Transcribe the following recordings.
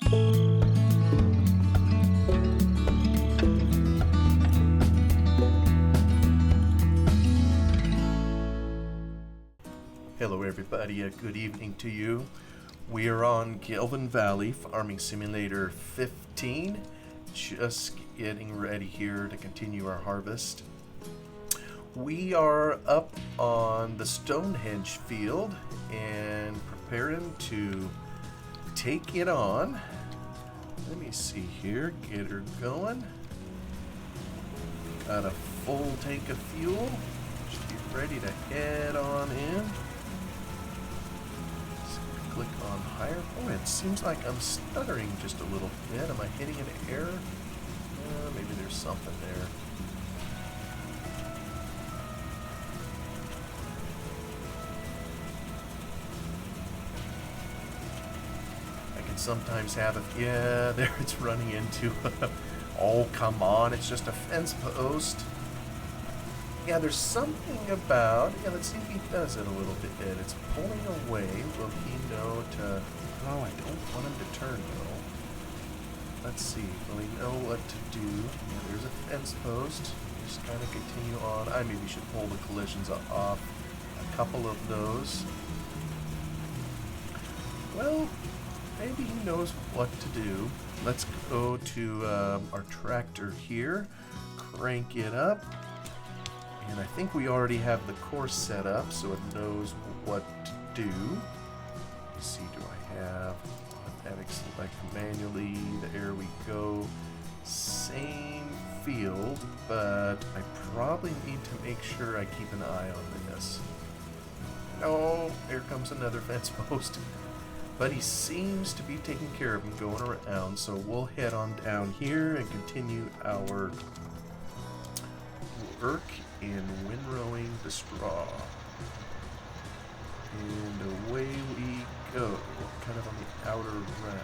Hello everybody, good evening to you. We are on Gelvin Valley, Farming Simulator 15, just getting ready here to continue our harvest. We are up on the Stonehenge field and preparing to take it on. Let me see here, get her going. Got a full tank of fuel, just get ready to head on in. Click on higher. Oh, it seems like I'm stuttering just a little bit. Am I hitting an error? Maybe there's something there. I can sometimes have it. Yeah, there it's running into. Oh, come on. It's just a fence post. Yeah, there's something about, let's see if he does it a little bit. It's pulling away. Will he know to, oh, I don't want him to turn though. Let's see, will he know what to do? Yeah, there's a fence post. Just kind of continue on. I maybe should pull the collisions off a couple of those. Well, maybe he knows what to do. Let's go to our tractor here, crank it up. And I think we already have the course set up so it knows what to do. Let's see, do I have automatic select manually? There we go. Same field, but I probably need to make sure I keep an eye on this. Oh, here comes another fence post. But he seems to be taking care of him going around, so we'll head on down here and continue our work in windrowing the straw. And away we go, kind of on the outer round.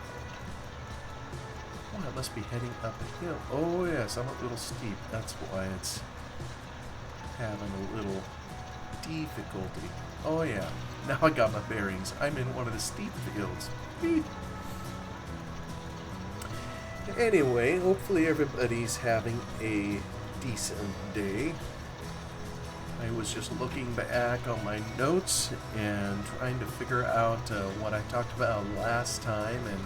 Oh, I must be heading up a hill. Oh yes, I'm a little steep. That's why it's having a little difficulty. Oh yeah, now I got my bearings. I'm in one of the steep fields. Beep. Anyway, hopefully everybody's having a decent day. I was just looking back on my notes and trying to figure out what I talked about last time and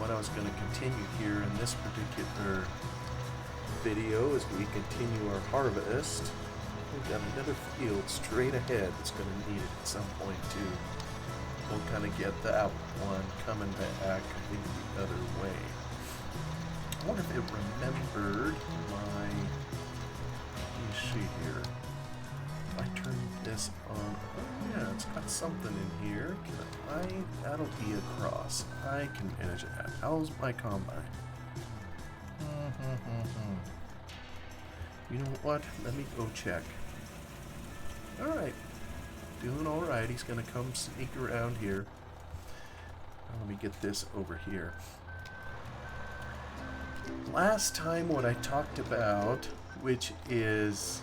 what I was going to continue here in this particular video as we continue our harvest. We've got another field straight ahead that's going to need it at some point too. We'll kind of get that one coming back, I think, the other way. I wonder if it remembered my... Let me see here. If I turn this on, oh yeah, it's got something in here. That'll be a cross. I can manage that. How's my combine? You know what? Let me go check. Alright. Doing alright. He's gonna come sneak around here. Let me get this over here. Last time what I talked about, which is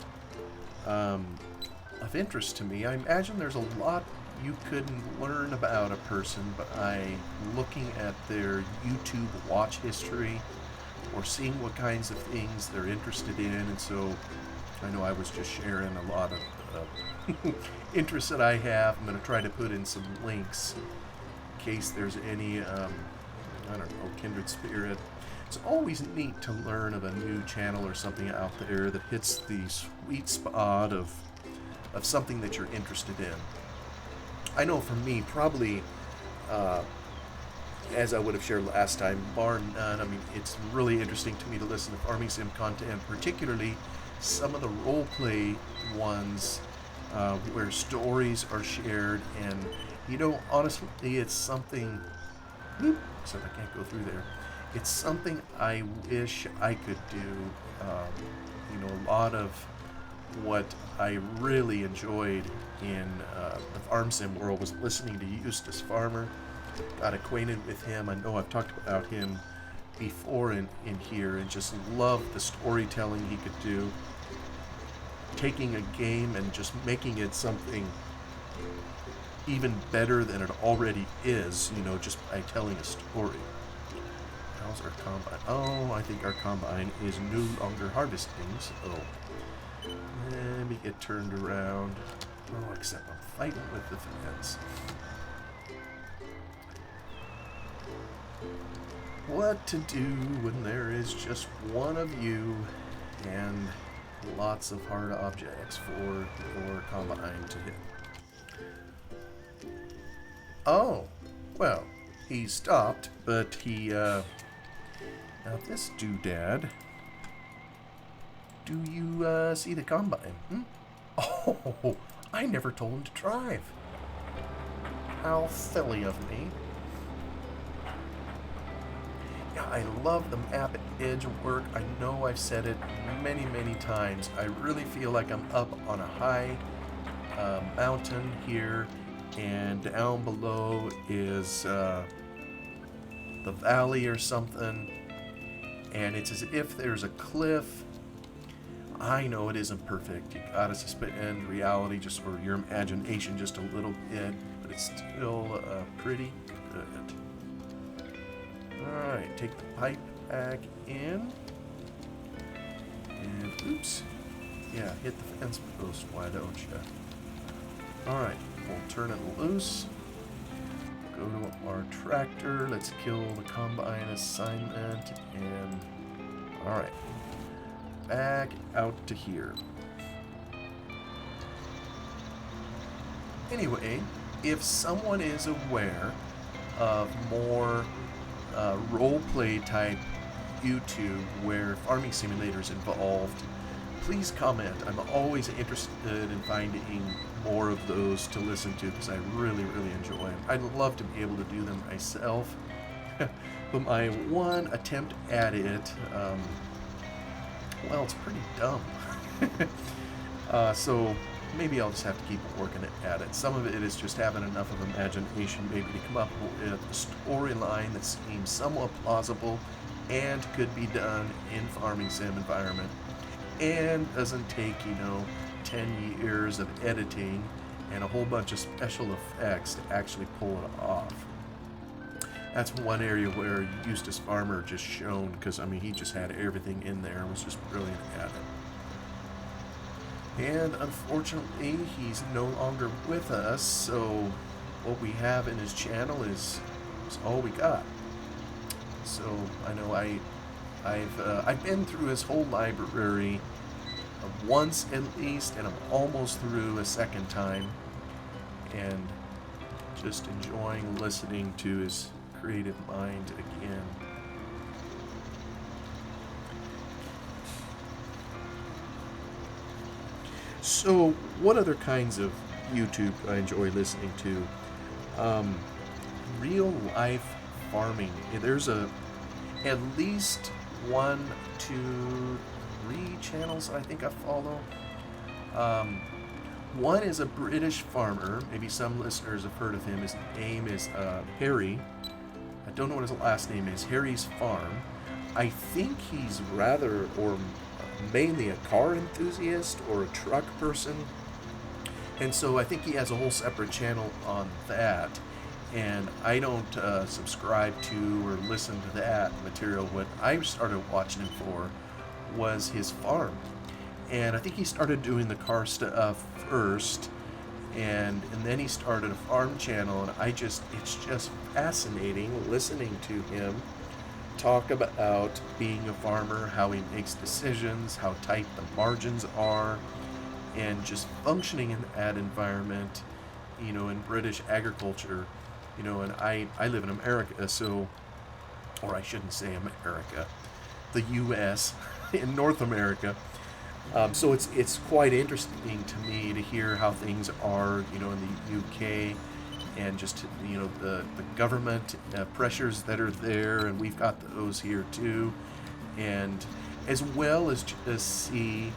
of interest to me, I imagine there's a lot you could learn about a person by looking at their YouTube watch history or seeing what kinds of things they're interested in. And so I know I was just sharing a lot of interests that I have. I'm going to try to put in some links in case there's any, I don't know, kindred spirit. It's always neat to learn of a new channel or something out there that hits the sweet spot of something that you're interested in. I know for me, probably, as I would have shared last time, bar none, I mean, it's really interesting to me to listen to farming sim content, particularly some of the roleplay ones where stories are shared. And, you know, honestly, it's something... Except I can't go through there. It's something I wish I could do. You know, a lot of what I really enjoyed in the farm sim world was listening to Eustace Farmer. Got acquainted with him. I know I've talked about him before in here, and just loved the storytelling he could do. Taking a game and just making it something even better than it already is, you know, just by telling a story. How's our combine? Oh, I think our combine is no longer harvesting, so let me get turned around. Oh, except I'm fighting with the fence. What to do when there is just one of you and lots of hard objects for your combine to hit? Oh, well, he stopped, but he, now this doodad, do you, see the combine? Oh, I never told him to drive. How silly of me. Yeah, I love the map edge work. I know I've said it many, many times. I really feel like I'm up on a high mountain here, and down below is the valley or something, and it's as if there's a cliff. I know it isn't perfect. You gotta suspend reality just or your imagination just a little bit, but it's still pretty good. Alright, take the pipe back in. And oops. Yeah, hit the fence post, why don't you? Alright, we'll turn it loose. Go to our tractor. Let's kill the combine assignment. And alright. Back out to here. Anyway, if someone is aware of more role-play type YouTube where farming simulator is involved, please comment. I'm always interested in finding more of those to listen to because I really, really enjoy them. I'd love to be able to do them myself, but my one attempt at it, well, it's pretty dumb. So maybe I'll just have to keep working at it. Some of it is just having enough of imagination maybe to come up with a storyline that seems somewhat plausible and could be done in farming sim environment and doesn't take, 10 years of editing and a whole bunch of special effects to actually pull it off. That's one area where Eustace Farmer just shone because, he just had everything in there and was just brilliant at it. And unfortunately, he's no longer with us, so what we have in his channel is all we got. So I know I've been through his whole library once at least, and I'm almost through a second time, and just enjoying listening to his creative mind again. So, what other kinds of YouTube I enjoy listening to? Real life farming. There's at least 1, 2, 3 channels I think I follow. One is a British farmer. Maybe some listeners have heard of him. His name is Harry. I don't know what his last name is. Harry's Farm. I think he's mainly a car enthusiast or a truck person. And so I think he has a whole separate channel on that. And I don't subscribe to or listen to that material. What I started watching him for was his farm. And I think he started doing the car stuff first, and then he started a farm channel, and it's just fascinating listening to him talk about being a farmer, how he makes decisions, how tight the margins are, and just functioning in that environment, in British agriculture, and I live in America, so, or I shouldn't say America, the U.S., in North America. So it's quite interesting to me to hear how things are, in the UK, and just, the government pressures that are there, and we've got those here too, and as well as just see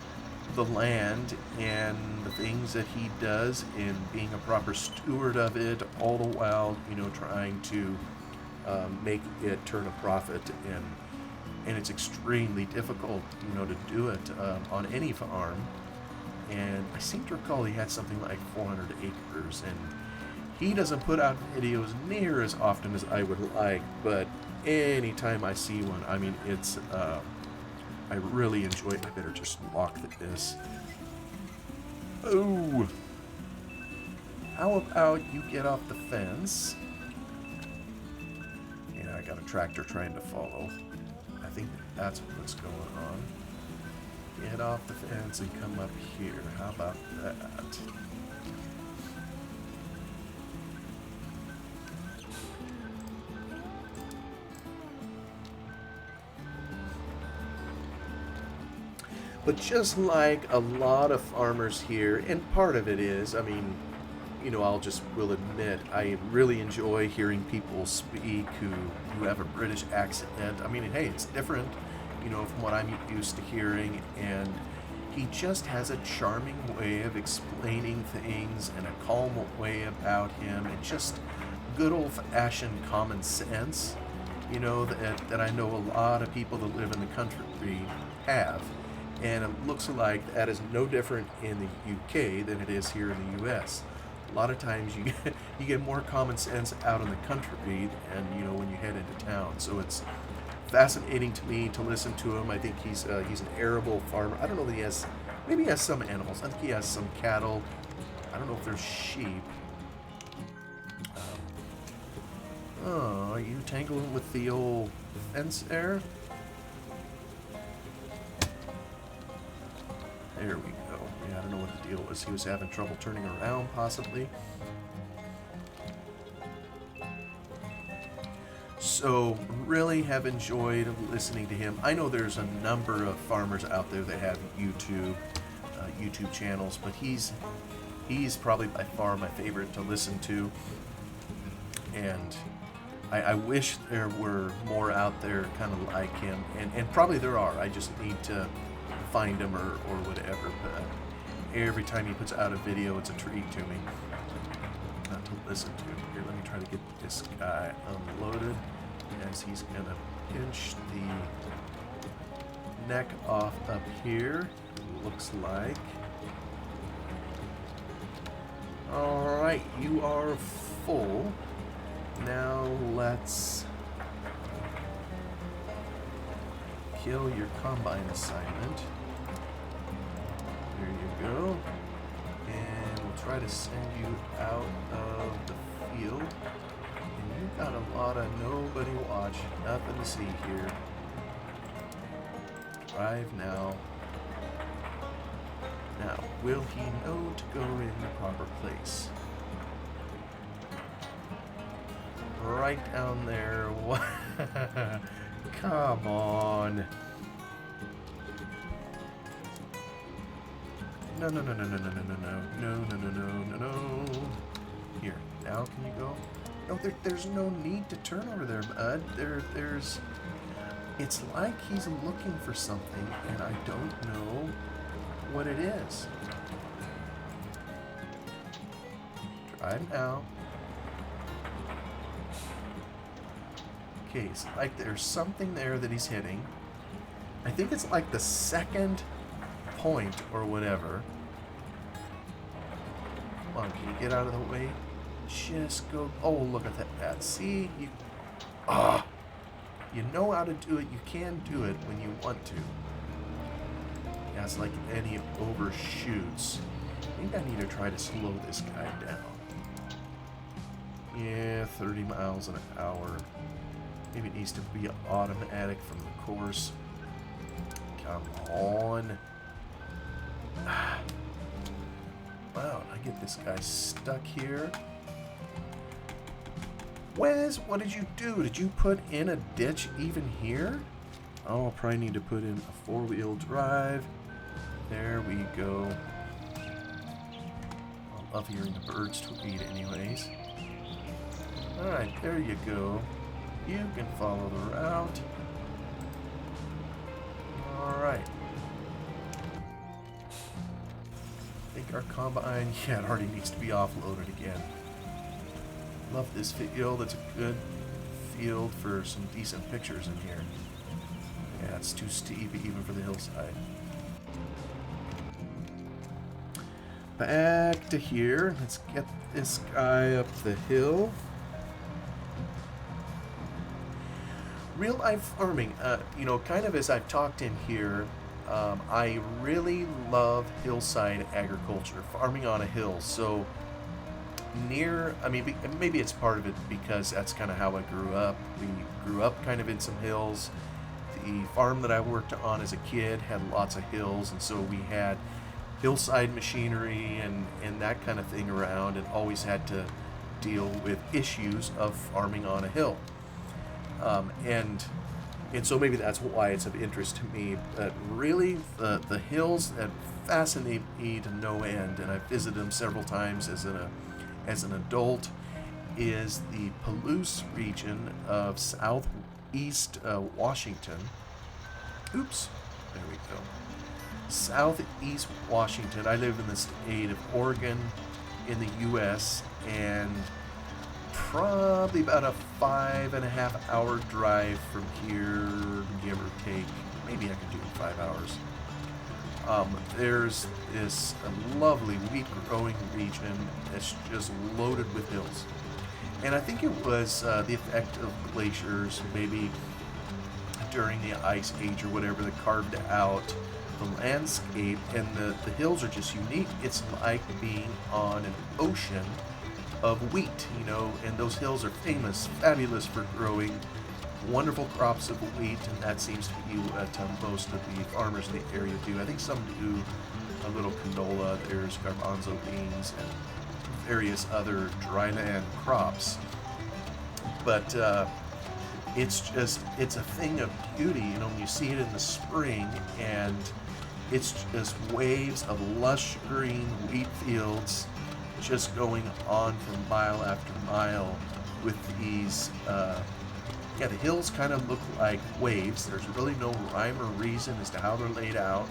the land and the things that he does in being a proper steward of it, all the while, trying to make it turn a profit, and it's extremely difficult, to do it on any farm. And I seem to recall he had something like 400 acres, and He doesn't put out videos near as often as I would like, but anytime I see one, I mean, it's, I really enjoy it. I better just lock this. Oh! How about you get off the fence? Yeah, I got a tractor trying to follow. I think that's what's going on. Get off the fence and come up here. How about that? But just like a lot of farmers here, and part of it is, I mean, you know, will admit, I really enjoy hearing people speak who have a British accent. I mean, hey, it's different, you know, from what I'm used to hearing, and he just has a charming way of explaining things and a calm way about him, and just good old-fashioned common sense, you know, that I know a lot of people that live in the country have. And it looks like that is no different in the UK than it is here in the US. A lot of times you get more common sense out in the country, and you know, when you head into town. So it's fascinating to me to listen to him. I think he's an arable farmer. I don't know that maybe he has some animals. I think he has some cattle. I don't know if there's sheep. Oh, are you tangling with the old fence there? There we go. Yeah, I don't know what the deal was. He was having trouble turning around, possibly. So, really have enjoyed listening to him. I know there's a number of farmers out there that have YouTube channels, but he's probably by far my favorite to listen to. And I wish there were more out there kind of like him, and probably there are. I just need to find him or whatever, but every time he puts out a video, it's a treat to me to listen to. Here, let me try to get this guy unloaded, as he's gonna pinch the neck off up here, looks like. Alright, you are full. Now let's kill your combine assignment. There you go. And we'll try to send you out of the field. And you've got a lot of nobody watch. Nothing to see here. Drive now. Now, will he know to go in the proper place? Right down there. Come on. No. Here, now can you go? No, there's no need to turn over there, bud. There's... It's like he's looking for something, and I don't know what it is. Drive now. Okay, it's like there's something there that he's hitting. I think it's like the second point or whatever. Come on, can you get out of the way? Just go. Oh, look at that. See? You know how to do it. You can do it when you want to. Yeah, it's like any overshoots. I think I need to try to slow this guy down. Yeah, 30 miles an hour. Maybe it needs to be automatic from the course. Come on. Wow, I get this guy stuck here. Wes, what did you do? Did you put in a ditch even here? Oh, I'll probably need to put in a four-wheel drive. There we go. I love hearing the birds tweet anyways. Alright, there you go. You can follow the route. Alright. I think our combine, yeah, it already needs to be offloaded again. Love this field. It's a good field for some decent pictures in here. Yeah, it's too steep even for the hillside. back to here. Let's get this guy up the hill. Real life farming, you know, kind of as I've talked in here, I really love hillside agriculture, farming on a hill. So near, I mean, maybe it's part of it because that's kind of how I grew up. We grew up kind of in some hills. The farm that I worked on as a kid had lots of hills, and so we had hillside machinery and that kind of thing around, and always had to deal with issues of farming on a hill. And so maybe that's why it's of interest to me. But really, the hills that fascinate me to no end, and I've visited them several times as an adult, is the Palouse region of southeast Washington. Oops, there we go. Southeast Washington. I live in the state of Oregon in the U.S., and probably about a 5.5 hour drive from here, give or take. Maybe I can do it in 5 hours. There's this lovely wheat growing region that's just loaded with hills. And I think it was the effect of glaciers, maybe during the Ice Age or whatever, that carved out the landscape, and the hills are just unique. It's like being on an ocean of wheat, you know, and those hills are famous, fabulous for growing wonderful crops of wheat, and that seems to be what most of the farmers in the area do. I think some do a little canola, there's garbanzo beans, and various other dryland crops. But it's a thing of beauty, you know, when you see it in the spring, and it's just waves of lush green wheat fields just going on for mile after mile with these, the hills kind of look like waves. There's really no rhyme or reason as to how they're laid out,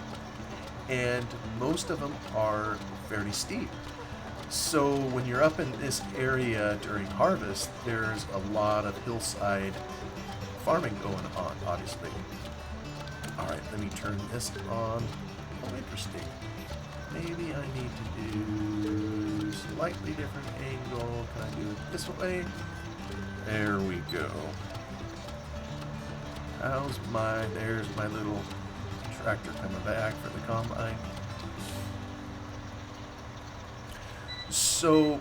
and most of them are fairly steep. So when you're up in this area during harvest, there's a lot of hillside farming going on, obviously. Alright, let me turn this on. Oh, interesting. Maybe I need to do slightly different angle. Can I do it this way? There we go. There's my little tractor coming back for the combine. So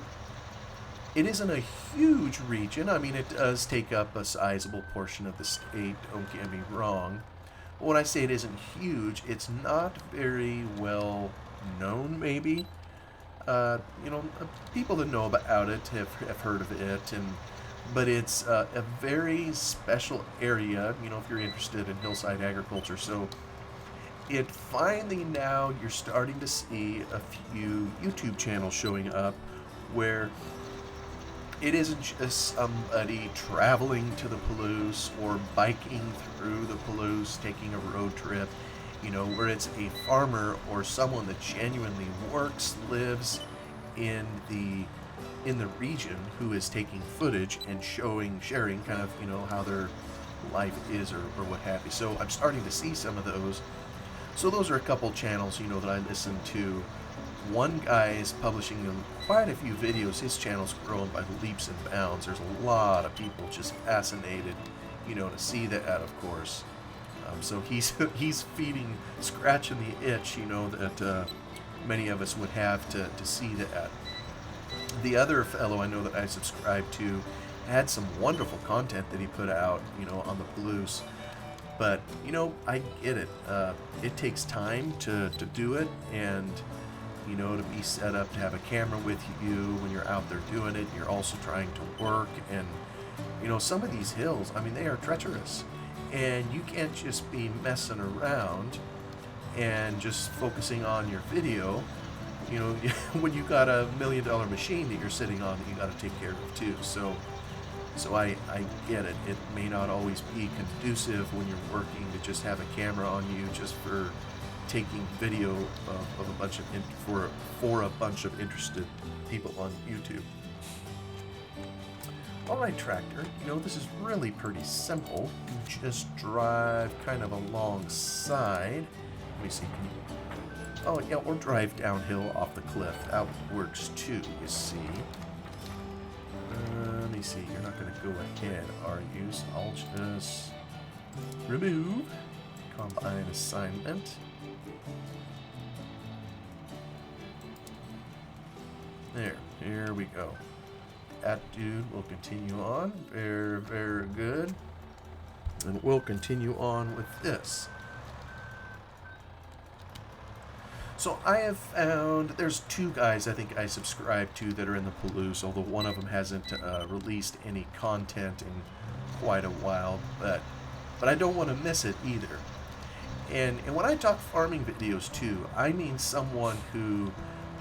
it isn't a huge region. I mean, it does take up a sizable portion of the state, don't get me wrong. But when I say it isn't huge, it's not very well known, maybe. You know, people that know about it have heard of it, but it's a very special area, you know, if you're interested in hillside agriculture. So it finally, now you're starting to see a few YouTube channels showing up where it isn't just somebody traveling to the Palouse or biking through the Palouse, taking a road trip, you know, where it's a farmer or someone that genuinely works, lives in the region, who is taking footage and sharing kind of, you know, how their life is or what have you. So I'm starting to see some of those. So those are a couple channels, you know, that I listen to. One guy is publishing quite a few videos. His channel's growing by leaps and bounds. There's a lot of people just fascinated, you know, to see that, of course. So he's scratching the itch, you know, that many of us would have to see that. The other fellow I know that I subscribe to had some wonderful content that he put out, you know, on the Palouse. But, you know, I get it. It takes time to do it, and, you know, to be set up, to have a camera with you when you're out there doing it. You're also trying to work, and, you know, some of these hills, I mean, they are treacherous. And you can't just be messing around and just focusing on your video. You know, when you got a $1 million machine that you're sitting on that you got to take care of too. So I get it. It may not always be conducive when you're working to just have a camera on you just for taking video of a bunch of for a bunch of interested people on YouTube. Alright, tractor, you know, this is really pretty simple. You just drive kind of alongside. Let me see, can you Oh, yeah, or drive downhill off the cliff. That works too, you see. Let me see. You're not going to go ahead, are you? So I'll just remove combine assignment. Here we go. That dude will continue on. Very, very good. And we'll continue on with this. So I have found there's two guys I think I subscribe to that are in the Palouse, although one of them hasn't released any content in quite a while, but I don't want to miss it either. And when I talk farming videos too, I mean someone who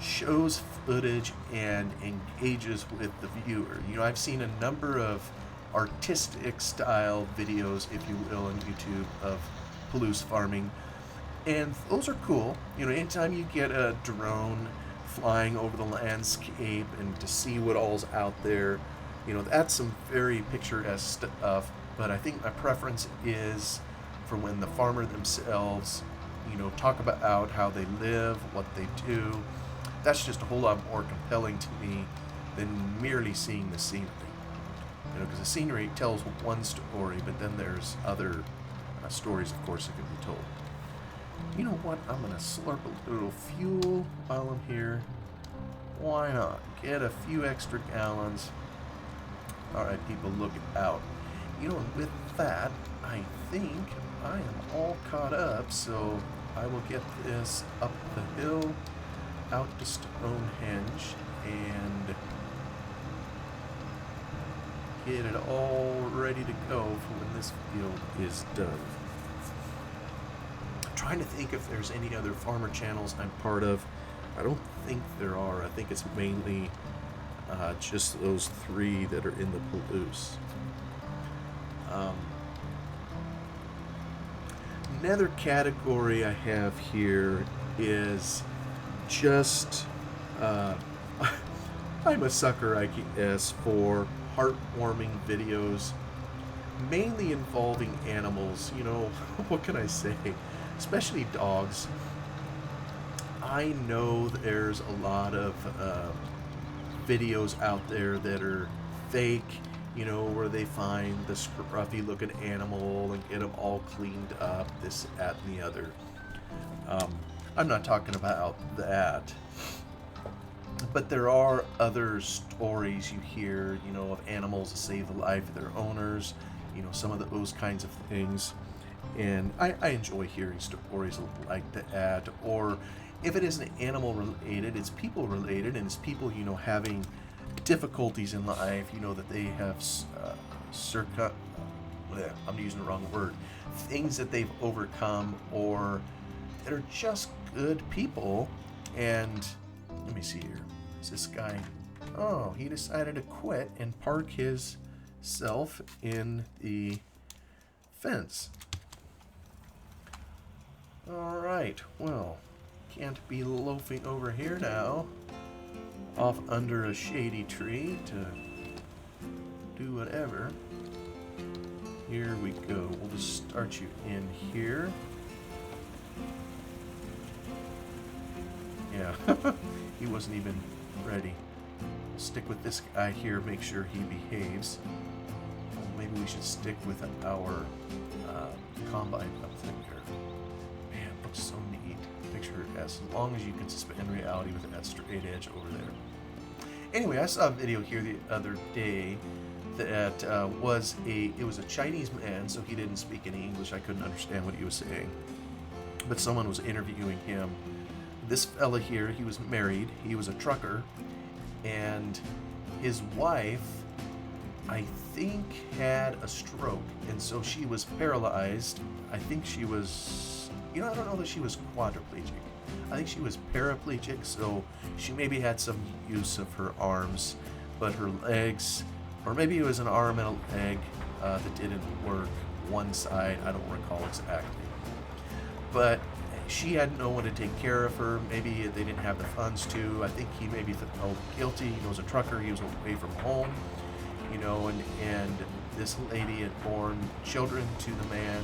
shows footage and engages with the viewer. You know, I've seen a number of artistic style videos, if you will, on YouTube of Palouse farming, and those are cool. You know, anytime you get a drone flying over the landscape and to see what all's out there, you know, that's some very picturesque stuff. But I think my preference is for when the farmer themselves, you know, talk about how they live, what they do. That's just a whole lot more compelling to me than merely seeing the scenery. You know, because the scenery tells one story, but then there's other stories, of course, that can be told. You know what? I'm going to slurp a little fuel while I'm here. Why not? Get a few extra gallons. All right, people, look out. You know, with that, I think I am all caught up, so I will get this up the hill, out to Stonehenge, and get it all ready to go for when this video is done. I'm trying to think if there's any other farmer channels I'm part of. I don't think there are. I think it's mainly just those three that are in the Palouse. Another category I have here is just I'm a sucker, I guess, for heartwarming videos, mainly involving animals. You know, what can I say? Especially dogs. I know there's a lot of videos out there that are fake, you know, where they find the scruffy looking animal and get them all cleaned up, this, that, and the other. I'm not talking about that. But there are other stories you hear, you know, of animals that save the life of their owners, you know, some of those kinds of things. And I enjoy hearing stories like that. Or if it isn't animal related, it's people related, and it's people, you know, having difficulties in life, you know, that they have I'm using the wrong word, things that they've overcome, or that are just good people. And let me see here. Is this guy? Oh, he decided to quit and park his self in the fence. All right. Well, can't be loafing over here now, off under a shady tree to do whatever. Here we go. We'll just start you in here. Yeah, he wasn't even ready. We'll stick with this guy here, make sure he behaves. Well, maybe we should stick with our combine up there. Man, it looks so neat. Picture as long as you can suspend reality with that straight edge over there. Anyway, I saw a video here the other day that was a Chinese man, so he didn't speak any English. I couldn't understand what he was saying. But someone was interviewing him. This fella here, he was married, he was a trucker, and his wife, I think, had a stroke, and so she was paralyzed. I think she was, you know, I don't know that she was quadriplegic. I think she was paraplegic, so she maybe had some use of her arms, but her legs, or maybe it was an arm and a leg that didn't work, one side, I don't recall exactly. But she had no one to take care of her. Maybe they didn't have the funds to. I think he maybe felt guilty. He was a trucker. He was away from home, you know, and this lady had born children to the man.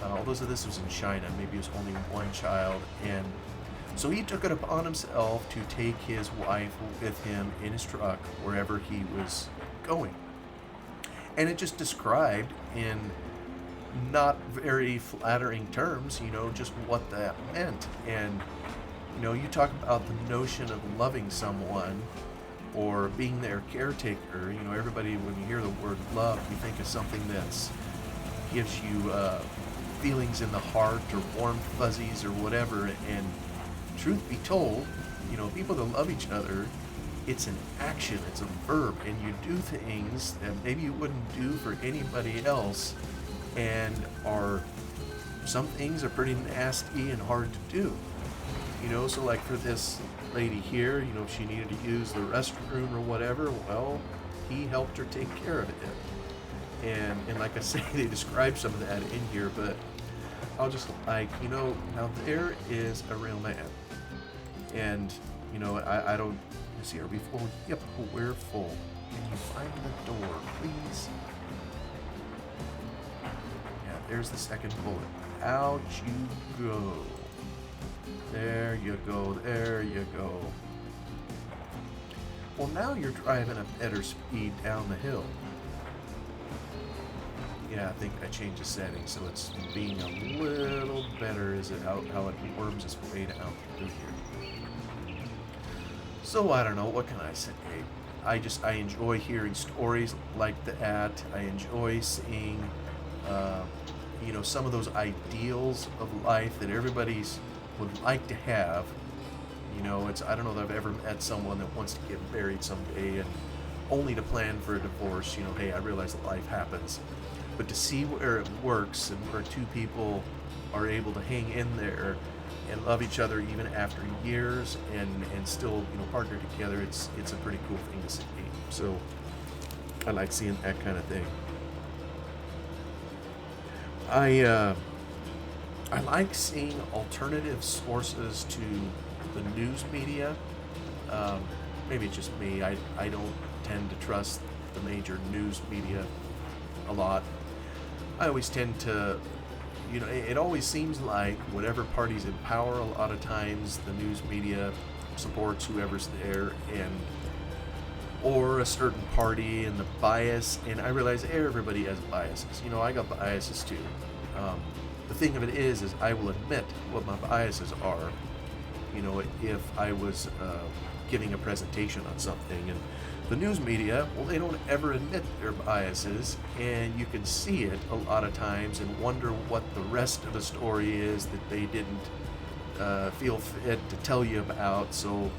Although this was in China, maybe it was only one child. And So he took it upon himself to take his wife with him in his truck wherever he was going. And it just described in not very flattering terms, just what that meant. And, you talk about the notion of loving someone or being their caretaker. Everybody, when you hear the word love, you think of something that's gives you feelings in the heart or warm fuzzies or whatever. And truth be told, people that love each other, it's an action, it's a verb, and you do things that maybe you wouldn't do for anybody else, and some things are pretty nasty and hard to do. So like for this lady here, she needed to use the restroom or whatever, well, he helped her take care of it. And like I say, they describe some of that in here, but I'll just now there is a real man. And, I don't, see, are we full? Yep, we're full. Can you find the door, please? Yeah, there's the second bullet. Out you go. There you go, there you go. Well, now you're driving at better speed down the hill. Yeah, I think I changed the settings, so it's being a little better as it how it worms its way down through here. So I don't know, what can I say? I enjoy hearing stories like that. I enjoy seeing, some of those ideals of life that everybody's would like to have. I don't know that I've ever met someone that wants to get married someday and only to plan for a divorce. Hey, I realize that life happens. But to see where it works and where two people are able to hang in there and love each other even after years and still, partner together, it's a pretty cool thing to see. So I like seeing that kind of thing. I like seeing alternative sources to the news media. Maybe it's just me. I don't tend to trust the major news media a lot. I always tend to, it always seems like whatever party's in power, a lot of times the news media supports whoever's there or a certain party and the bias. And I realize everybody has biases. I got biases too. The thing of it is I will admit what my biases are, if I was giving a presentation on something. And the news media, well, they don't ever admit their biases, and you can see it a lot of times and wonder what the rest of the story is that they didn't feel fit to tell you about. So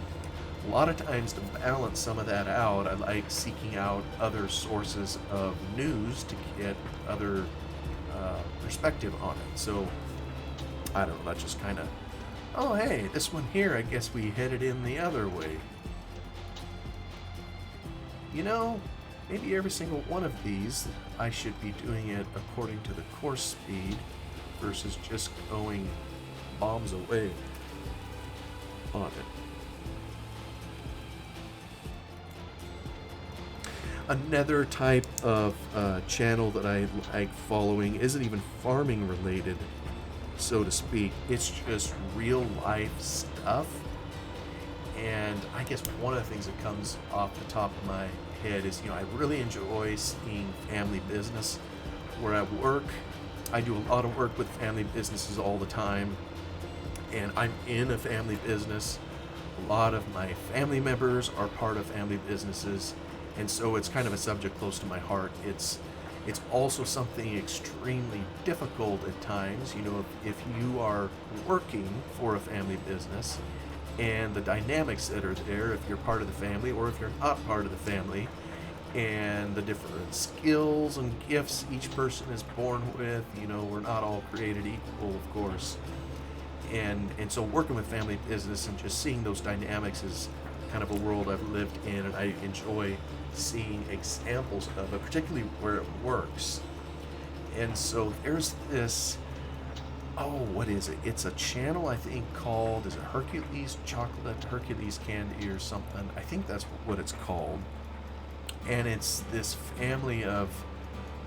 a lot of times, to balance some of that out, I like seeking out other sources of news to get other perspective on it. So I don't know, that's just kind of, oh hey, this one here, I guess we headed in the other way. Maybe every single one of these, I should be doing it according to the course speed versus just going bombs away on it. Another type of channel that I like following isn't even farming related, so to speak. It's just real life stuff. And I guess one of the things that comes off the top of my head is, I really enjoy seeing family business. Where I work, I do a lot of work with family businesses all the time. And I'm in a family business. A lot of my family members are part of family businesses. And so it's kind of a subject close to my heart. It's also something extremely difficult at times. If you are working for a family business and the dynamics that are there, if you're part of the family or if you're not part of the family, and the different skills and gifts each person is born with, we're not all created equal, of course. And so working with family business and just seeing those dynamics is kind of a world I've lived in, and I enjoy seeing examples of it, particularly where it works. And so there's this, what is it? It's a channel, I think, called, is it Hercules Chocolate, Hercules Candy or something? I think that's what it's called. And it's this family of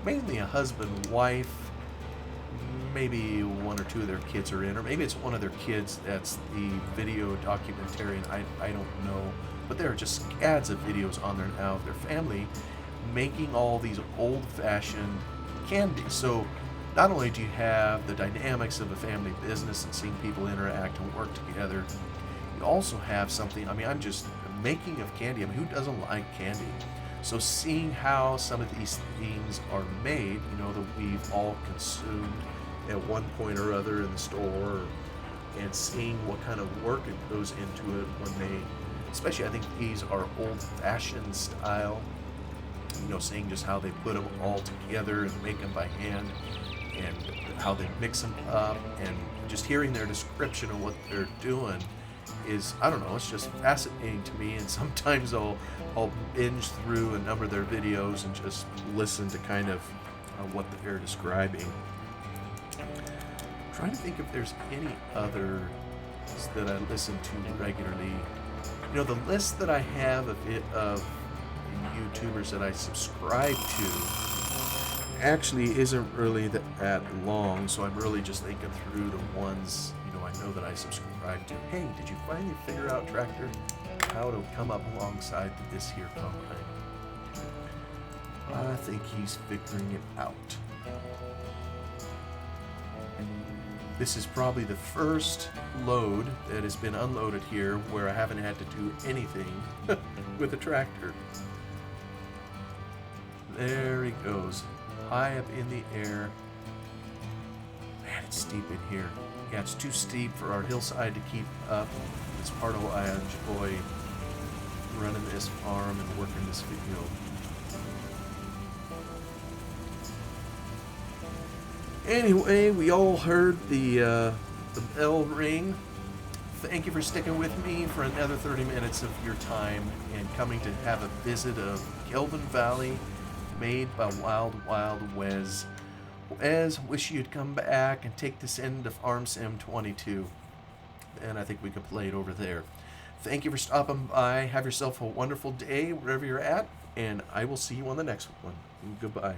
mainly a husband, wife, maybe one or two of their kids are in, or maybe it's one of their kids that's the video documentarian. I don't know, but there are just scads of videos on there now of their family making all these old-fashioned candies. So not only do you have the dynamics of a family business and seeing people interact and work together, you also have something, I mean, I'm just making of candy. I mean, who doesn't like candy? So seeing how some of these things are made, you know, that we've all consumed at one point or other in the store, and seeing what kind of work it goes into it when they, especially I think these are old-fashioned style, you know, seeing just how they put them all together and make them by hand, and how they mix them up, and just hearing their description of what they're doing is, I don't know, it's just fascinating to me. And sometimes I'll binge through a number of their videos and just listen to kind of what they're describing. I'm trying to think if there's any others that I listen to regularly. You know, the list that I have of YouTubers that I subscribe to actually isn't really that long, so I'm really just thinking through the ones, you know, I know that I subscribe to. Hey, did you finally figure out, Tractor, how to come up alongside this here combine? I think he's figuring it out. This is probably the first load that has been unloaded here where I haven't had to do anything with a tractor. There he goes, high up in the air. Man, it's steep in here. Yeah, it's too steep for our hillside to keep up. It's part of why I enjoy running this farm and working this video. Anyway, we all heard the bell ring. Thank you for sticking with me for another 30 minutes of your time and coming to have a visit of Gelvin Valley, made by Wild Wes. Wes, wish you'd come back and take this into Farm Sim 22. And I think we could play it over there. Thank you for stopping by. Have yourself a wonderful day wherever you're at, and I will see you on the next one. Goodbye.